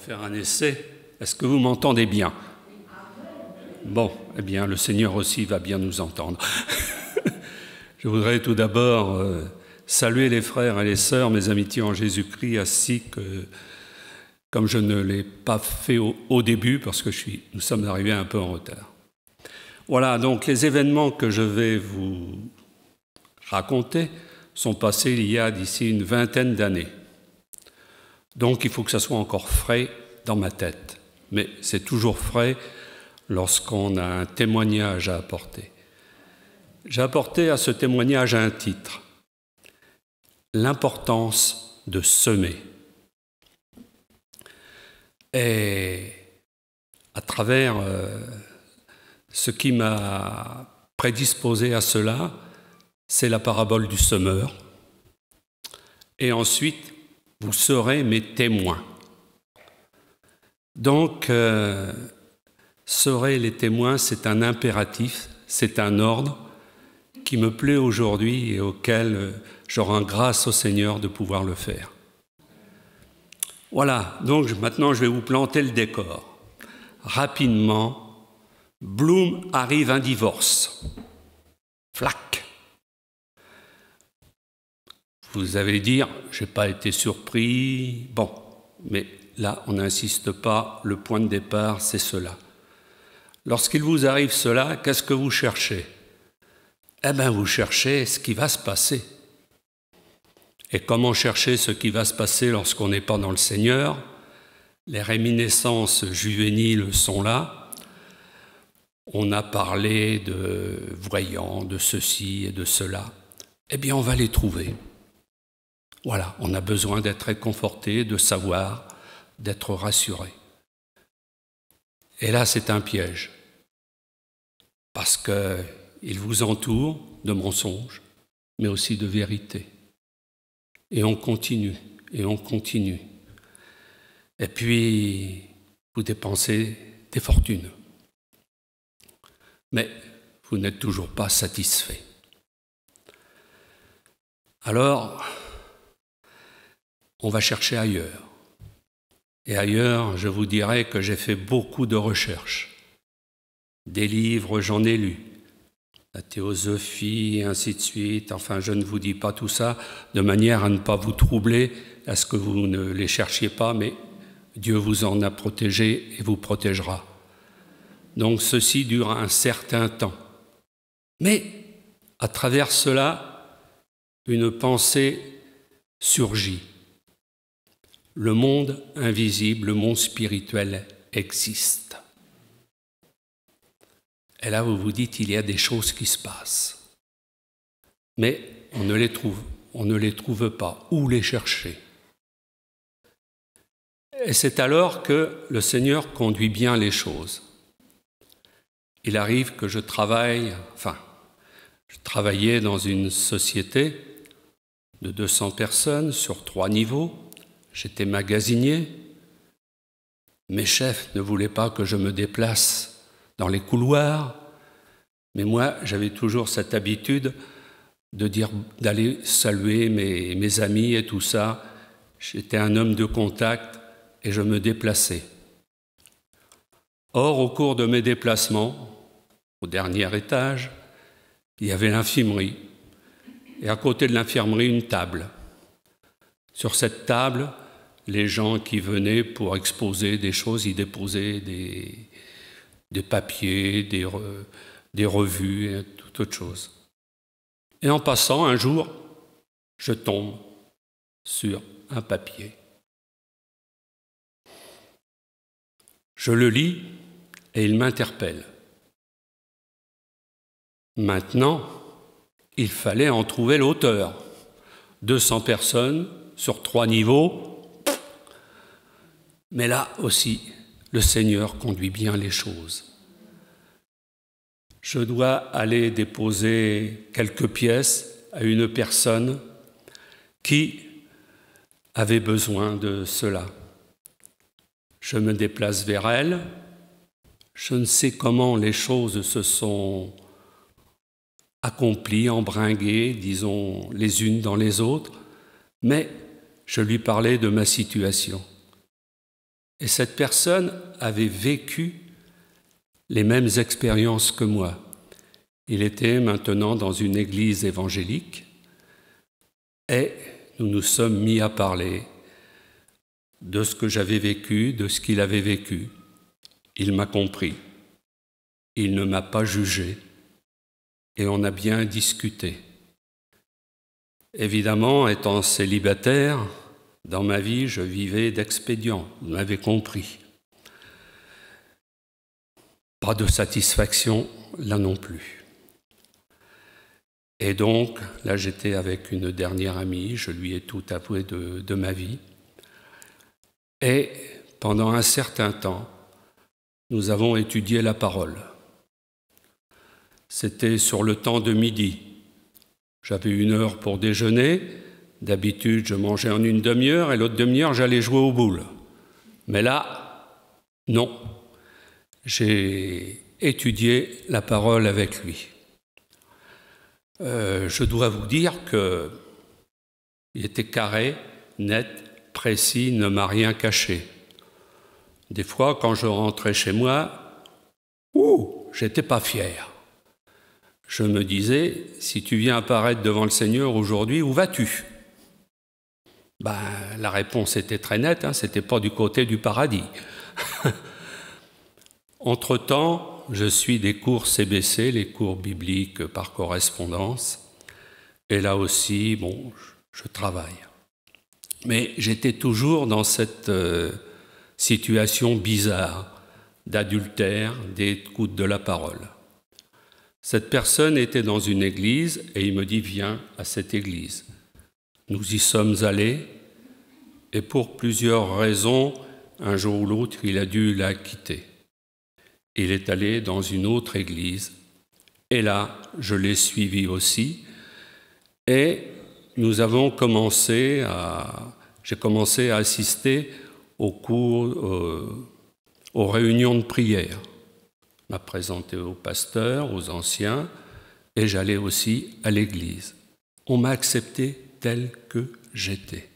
faire un essai. Est-ce que vous m'entendez bien? Bon, eh bien, le Seigneur aussi va bien nous entendre. Je voudrais tout d'abord saluer les frères et les sœurs, mes amitiés en Jésus-Christ, ainsi que, comme je ne l'ai pas fait au début, parce que nous sommes arrivés un peu en retard. Voilà, donc les événements que je vais vous raconter sont passés il y a d'ici une vingtaine d'années. Donc il faut que ça soit encore frais dans ma tête. Mais c'est toujours frais lorsqu'on a un témoignage à apporter. J'ai apporté à ce témoignage un titre: l'importance de semer. Et à travers ce qui m'a prédisposé à cela, c'est la parabole du semeur. Et ensuite, vous serez mes témoins. Donc, serez les témoins, c'est un impératif, c'est un ordre qui me plaît aujourd'hui et auquel je rends grâce au Seigneur de pouvoir le faire. Voilà, donc maintenant je vais vous planter le décor. Rapidement, Bloom arrive un divorce. Flac. Vous allez dire, je n'ai pas été surpris. Bon, mais là, on n'insiste pas, le point de départ, c'est cela. Lorsqu'il vous arrive cela, qu'est-ce que vous cherchez? Eh bien, vous cherchez ce qui va se passer. Et comment chercher ce qui va se passer lorsqu'on n'est pas dans le Seigneur? Les réminiscences juvéniles sont là. On a parlé de voyants, de ceci et de cela. Eh bien, on va les trouver. Voilà, on a besoin d'être réconforté, de savoir, d'être rassuré. Et là, c'est un piège. Parce qu'il vous entoure de mensonges, mais aussi de vérité. Et on continue, et on continue. Et puis, vous dépensez des fortunes. Mais vous n'êtes toujours pas satisfait. Alors, on va chercher ailleurs. Et ailleurs, je vous dirais que j'ai fait beaucoup de recherches. Des livres, j'en ai lu. La théosophie, et ainsi de suite. Enfin, je ne vous dis pas tout ça de manière à ne pas vous troubler, à ce que vous ne les cherchiez pas, mais Dieu vous en a protégé et vous protégera. Donc, ceci dure un certain temps. Mais, à travers cela, une pensée surgit. Le monde invisible, le monde spirituel existe. Et là, vous vous dites, il y a des choses qui se passent. Mais on ne les trouve pas. Où les chercher? Et c'est alors que le Seigneur conduit bien les choses. Il arrive que je travaillais dans une société de 200 personnes sur 3 niveaux. J'étais magasinier. Mes chefs ne voulaient pas que je me déplace dans les couloirs, mais moi, j'avais toujours cette habitude d'aller saluer mes amis et tout ça. J'étais un homme de contact et je me déplaçais. Or, au cours de mes déplacements, au dernier étage, il y avait l'infirmerie. Et à côté de l'infirmerie, une table. Sur cette table, les gens qui venaient pour exposer des choses, ils déposaient des papiers, des revues et toute autre chose. Et en passant, un jour, je tombe sur un papier. Je le lis et il m'interpelle. Maintenant, il fallait en trouver l'auteur. 200 personnes sur 3 niveaux. Mais là aussi, le Seigneur conduit bien les choses. Je dois aller déposer quelques pièces à une personne qui avait besoin de cela. Je me déplace vers elle. Je ne sais comment les choses se sont accomplies, embringuées, disons, les unes dans les autres, mais je lui parlais de ma situation. Et cette personne avait vécu les mêmes expériences que moi. Il était maintenant dans une église évangélique et nous nous sommes mis à parler de ce que j'avais vécu, de ce qu'il avait vécu. Il m'a compris, il ne m'a pas jugé et on a bien discuté. Évidemment, étant célibataire, dans ma vie, je vivais d'expédients, vous m'avez compris. Pas de satisfaction là non plus. Et donc, là j'étais avec une dernière amie, je lui ai tout avoué de ma vie. Et pendant un certain temps, nous avons étudié la parole. C'était sur le temps de midi. J'avais 1 heure pour déjeuner. D'habitude, je mangeais en une demi-heure et l'autre demi-heure, j'allais jouer aux boules. Mais là, non. J'ai étudié la parole avec lui. Je dois vous dire qu'il était carré, net, précis, ne m'a rien caché. Des fois, quand je rentrais chez moi, j'étais pas fier. Je me disais, si tu viens apparaître devant le Seigneur aujourd'hui, où vas-tu ? La réponse était très nette, c'était pas du côté du paradis. Entre-temps, je suis des cours CBC, les cours bibliques par correspondance, et là aussi, je travaille. Mais j'étais toujours dans cette situation bizarre d'adultère, d'écoute de la parole. Cette personne était dans une église et il me dit « Viens à cette église ». Nous y sommes allés et pour plusieurs raisons, un jour ou l'autre, il a dû la quitter. Il est allé dans une autre église et là, je l'ai suivi aussi et j'ai commencé à assister aux cours, aux réunions de prière. Je m'a présenté aux pasteurs, aux anciens, et j'allais aussi à l'église. On m'a accepté tel que j'étais.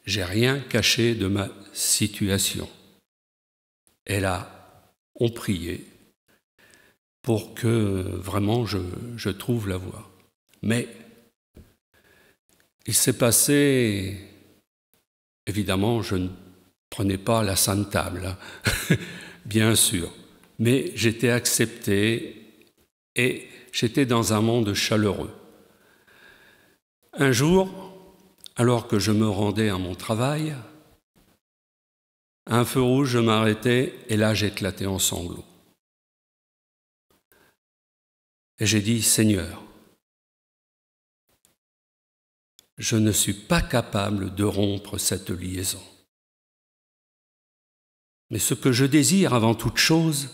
J'ai rien caché de ma situation. Et là, on priait pour que vraiment je trouve la voie. Mais il s'est passé, évidemment, je ne prenais pas la Sainte Table, bien sûr, mais j'étais accepté et j'étais dans un monde chaleureux. Un jour, alors que je me rendais à mon travail, à un feu rouge, je m'arrêtais et là j'éclatais en sanglots. Et j'ai dit, Seigneur, je ne suis pas capable de rompre cette liaison. Mais ce que je désire avant toute chose,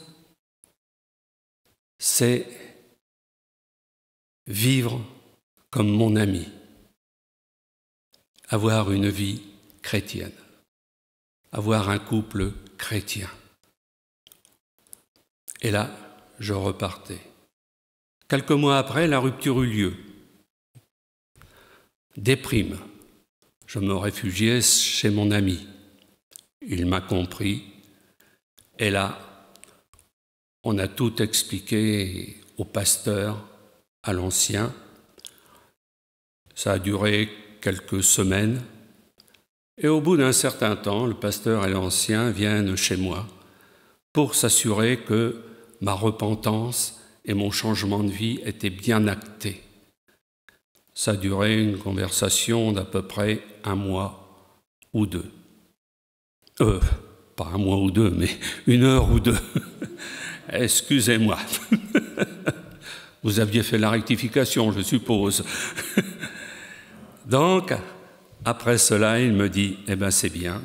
c'est vivre comme mon ami, avoir une vie chrétienne, avoir un couple chrétien. Et là, je repartais. Quelques mois après, la rupture eut lieu. Déprime. Je me réfugiais chez mon ami. Il m'a compris. Et là, on a tout expliqué au pasteur, à l'ancien. Ça a duré quelques semaines. Et au bout d'un certain temps, le pasteur et l'ancien viennent chez moi pour s'assurer que ma repentance et mon changement de vie étaient bien actés. Ça a duré une conversation d'à peu près 1 mois ou 2. Pas 1 mois ou 2, mais 1 heure ou 2. Excusez-moi. Vous aviez fait la rectification, je suppose. Donc, après cela, il me dit, c'est bien.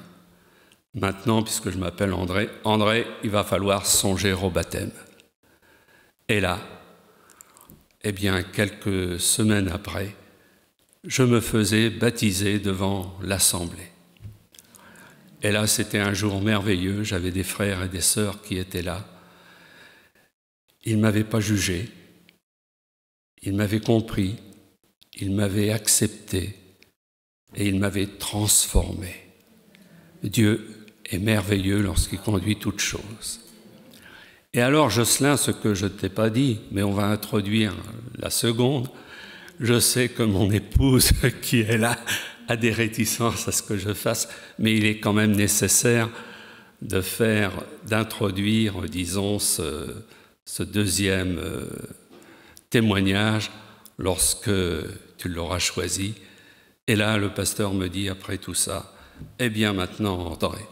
Maintenant, puisque je m'appelle André, il va falloir songer au baptême. Et là, quelques semaines après, je me faisais baptiser devant l'assemblée. Et là, c'était un jour merveilleux, j'avais des frères et des sœurs qui étaient là. Ils ne m'avaient pas jugé, ils m'avaient compris, ils m'avaient accepté et ils m'avaient transformé. Dieu est merveilleux lorsqu'il conduit toutes choses. Et alors, Jocelyn, ce que je ne t'ai pas dit, mais on va introduire la seconde, je sais que mon épouse qui est là a des réticences à ce que je fasse, mais il est quand même nécessaire d'introduire, disons, ce deuxième témoignage lorsque tu l'auras choisi. Et là, le pasteur me dit, après tout ça, eh bien maintenant, André,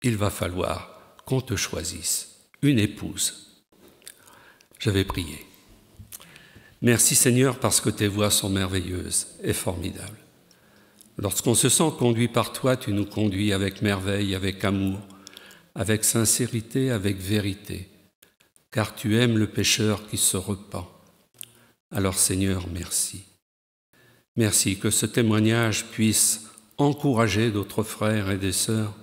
il va falloir qu'on te choisisse une épouse. J'avais prié. Merci Seigneur parce que tes voies sont merveilleuses et formidables. Lorsqu'on se sent conduit par toi, tu nous conduis avec merveille, avec amour, avec sincérité, avec vérité, car tu aimes le pécheur qui se repent. Alors Seigneur, merci. Merci que ce témoignage puisse encourager d'autres frères et des sœurs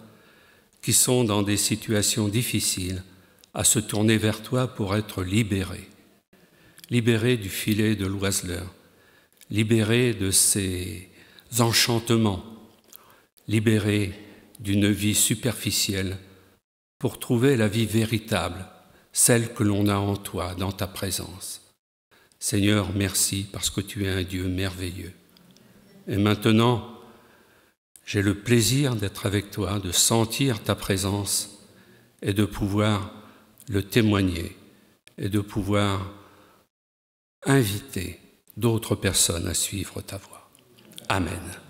qui sont dans des situations difficiles à se tourner vers toi pour être libérés. Libérés du filet de l'oiseleur, libérés de ses enchantements, libérés d'une vie superficielle pour trouver la vie véritable, celle que l'on a en toi, dans ta présence. Seigneur, merci parce que tu es un Dieu merveilleux. Et maintenant, j'ai le plaisir d'être avec toi, de sentir ta présence et de pouvoir le témoigner et de pouvoir inviter d'autres personnes à suivre ta voie. Amen.